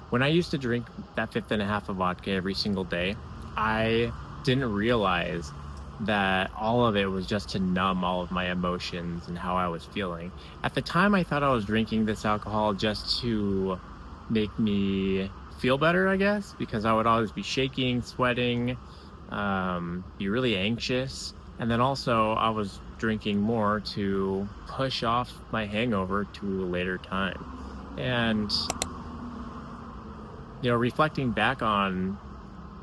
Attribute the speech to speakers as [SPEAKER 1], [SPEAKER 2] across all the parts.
[SPEAKER 1] when I used to drink that fifth and a half of vodka every single day, I didn't realize that all of it was just to numb all of my emotions and how I was feeling. At the time, I thought I was drinking this alcohol just to make me feel better, I guess, because I would always be shaking, sweating, be really anxious. And then also, I was drinking more to push off my hangover to a later time. And reflecting back on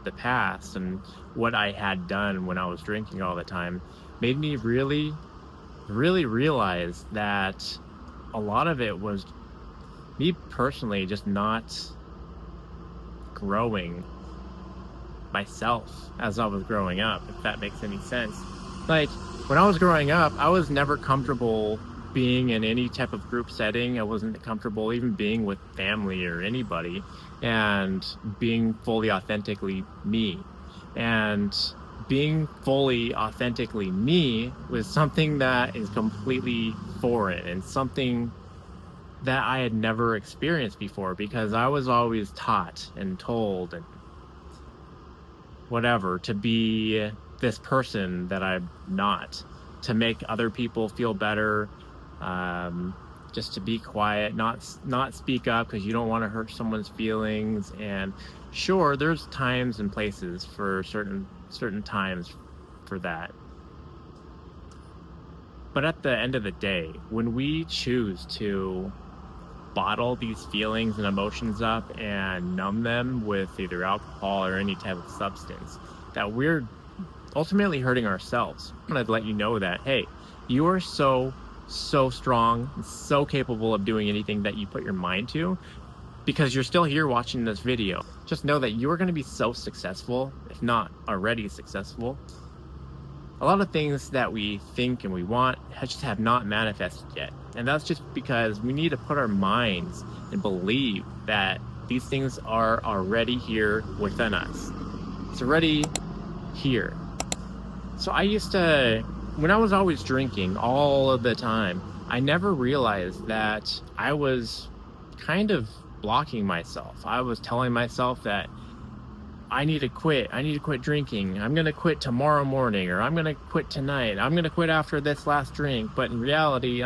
[SPEAKER 1] the past and what I had done when I was drinking all the time made me really, really realize that a lot of it was me personally just not growing myself as I was growing up, if that makes any sense. Like, when I was growing up, I was never comfortable being in any type of group setting. I wasn't comfortable even being with family or anybody and being fully authentically me. And being fully authentically me was something that is completely foreign and something that I had never experienced before, because I was always taught and told and whatever to be this person that I'm not, to make other people feel better, just to be quiet, not speak up because you don't want to hurt someone's feelings. And sure, there's times and places for certain times for that. But at the end of the day, when we choose to bottle these feelings and emotions up and numb them with either alcohol or any type of substance, that we're ultimately hurting ourselves. And I'd let you know that, hey, you are so strong, so capable of doing anything that you put your mind to, because you're still here watching this video. Just know that you're going to be so successful, if not already successful. A lot of things that we think and we want just have not manifested yet. And that's just because we need to put our minds and believe that these things are already here within us. It's already here. So when I was always drinking all of the time, I never realized that I was kind of blocking myself. I was telling myself that I need to quit drinking. I'm going to quit tomorrow morning, or I'm going to quit tonight. I'm going to quit after this last drink. But in reality,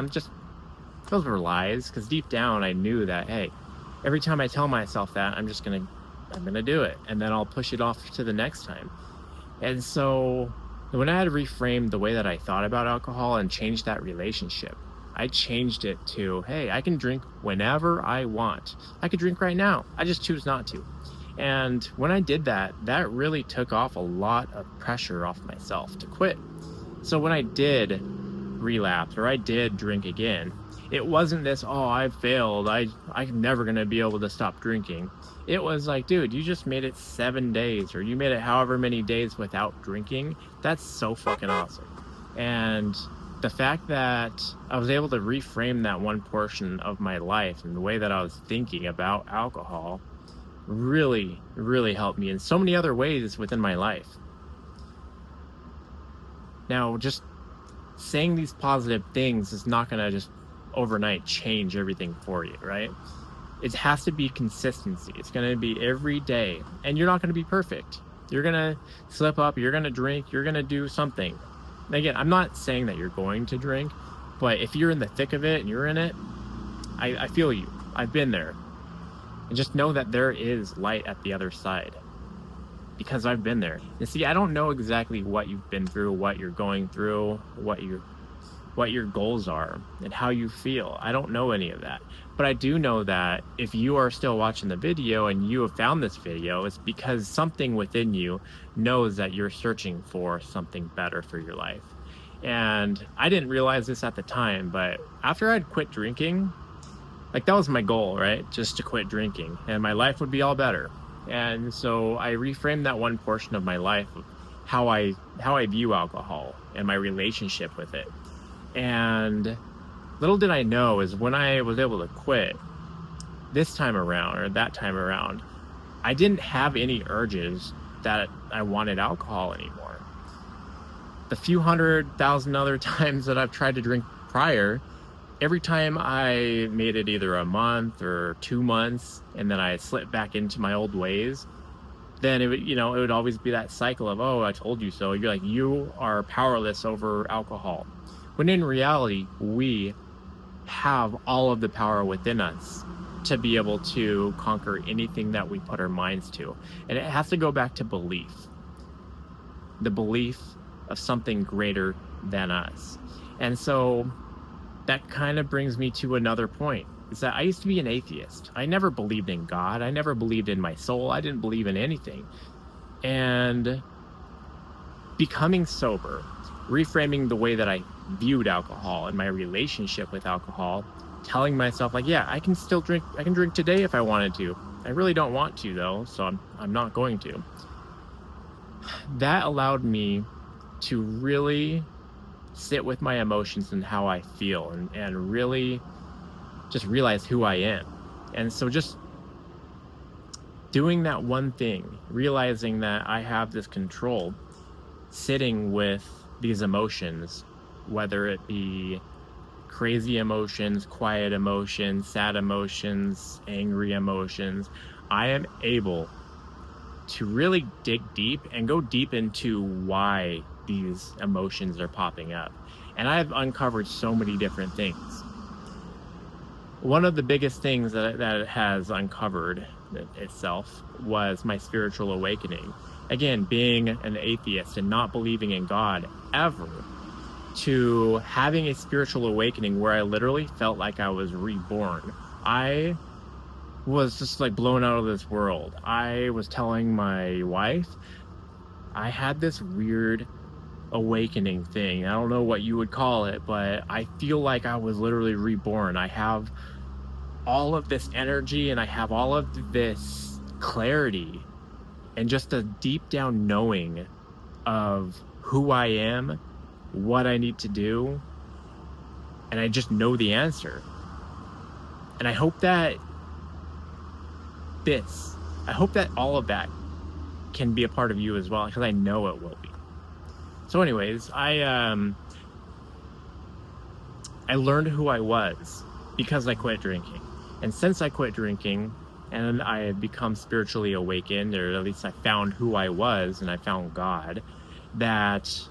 [SPEAKER 1] those were lies, because deep down I knew that, hey, every time I tell myself that, I'm going to do it. And then I'll push it off to the next time. And so when I had reframed the way that I thought about alcohol and changed that relationship, I changed it to, hey, I can drink whenever I want. I could drink right now. I just choose not to. And when I did that, that really took off a lot of pressure off myself to quit. So when I did relapse or I did drink again, it wasn't this, oh, I failed, I'm never going to be able to stop drinking. It was like, dude, you just made it 7 days, or you made it however many days without drinking. That's so fucking awesome. And the fact that I was able to reframe that one portion of my life and the way that I was thinking about alcohol really, really helped me in so many other ways within my life. Now, just saying these positive things is not going to just overnight change everything for you, right? It has to be consistency. It's going to be every day. And you're not going to be perfect. You're going to slip up. You're going to drink. You're going to do something. Again, I'm not saying that you're going to drink, but if you're in the thick of it and you're in it, I feel you. I've been there. And just know that there is light at the other side, because I've been there. And see, I don't know exactly what you've been through, what you're going through, what your goals are, and how you feel. I don't know any of that. But I do know that if you are still watching the video and you have found this video, it's because something within you knows that you're searching for something better for your life. And I didn't realize this at the time, but after I'd quit drinking, like, that was my goal, right? Just to quit drinking and my life would be all better. And so I reframed that one portion of my life of how I view alcohol and my relationship with it. And little did I know is when I was able to quit this time around, or that time around, I didn't have any urges that I wanted alcohol anymore. The few 100,000 other times that I've tried to drink prior, every time I made it either a month or 2 months and then I slipped back into my old ways, then it would always be that cycle of, "Oh, I told you so." You're like, you are powerless over alcohol. When in reality, we have all of the power within us to be able to conquer anything that we put our minds to. And it has to go back to belief, the belief of something greater than us. And so that kind of brings me to another point, is that I used to be an atheist. I never believed in God. I never believed in my soul. I didn't believe in anything. And becoming sober, reframing the way that I viewed alcohol and my relationship with alcohol, telling myself like, yeah, I can still drink. I can drink today if I wanted to. I really don't want to though, so I'm not going to. That allowed me to really sit with my emotions and how I feel, and really just realize who I am. And so just doing that one thing, realizing that I have this control, sitting with these emotions, whether it be crazy emotions, quiet emotions, sad emotions, angry emotions, I am able to really dig deep and go deep into why these emotions are popping up. And I've uncovered so many different things. One of the biggest things that it has uncovered itself was my spiritual awakening. Again, being an atheist and not believing in God ever, to having a spiritual awakening where I literally felt like I was reborn. I was just like blown out of this world. I was telling my wife, I had this weird awakening thing. I don't know what you would call it, but I feel like I was literally reborn. I have all of this energy and I have all of this clarity and just a deep down knowing of who I am, what I need to do, and I just know the answer. And I hope that all of that can be a part of you as well, because I know it will be. So anyways, I learned who I was because I quit drinking. And since I quit drinking and I have become spiritually awakened, or at least I found who I was and I found God, that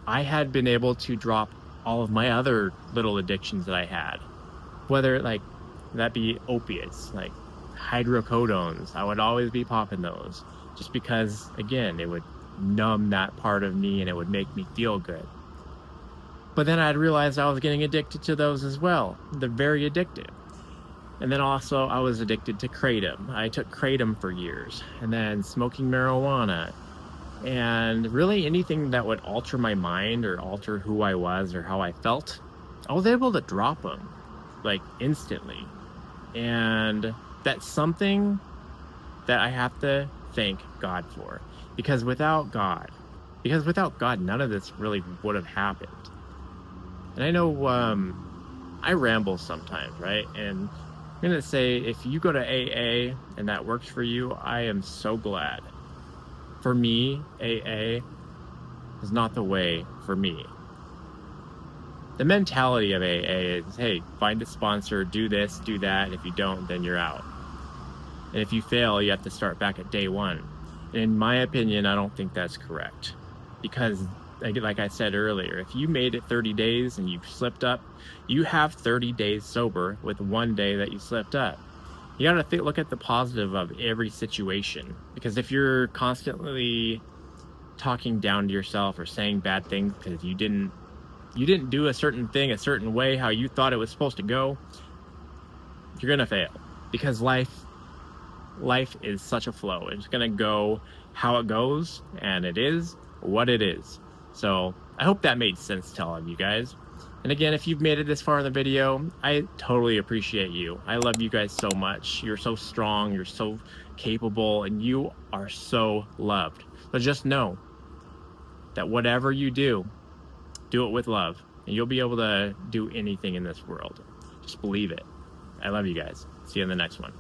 [SPEAKER 1] I had been able to drop all of my other little addictions that I had, whether like that be opiates, like hydrocodones. I would always be popping those just because, again, it would numb that part of me and it would make me feel good. But then I'd realized I was getting addicted to those as well. They're very addictive. And then also I was addicted to kratom. I took kratom for years, and then smoking marijuana, and really anything that would alter my mind or alter who I was or how I felt, I was able to drop them like instantly. And that's something that I have to thank God for, because without God, none of this really would have happened. And I know I ramble sometimes, right? And I'm going to say, if you go to AA and that works for you, I am so glad. For me, AA is not the way for me. The mentality of AA is, hey, find a sponsor, do this, do that. If you don't, then you're out. And if you fail, you have to start back at day one. And in my opinion, I don't think that's correct. Because, like I said earlier, if you made it 30 days and you slipped up, you have 30 days sober with one day that you slipped up. You got to look at the positive of every situation. Because if you're constantly talking down to yourself or saying bad things because you didn't do a certain thing a certain way how you thought it was supposed to go, you're going to fail. Because life is such a flow. It's going to go how it goes, and it is what it is. So I hope that made sense to all of you guys. And again, if you've made it this far in the video, I totally appreciate you. I love you guys so much. You're so strong, you're so capable, and you are so loved. But just know that whatever you do it with love, and you'll be able to do anything in this world. Just believe it. I love you guys. See you in the next one.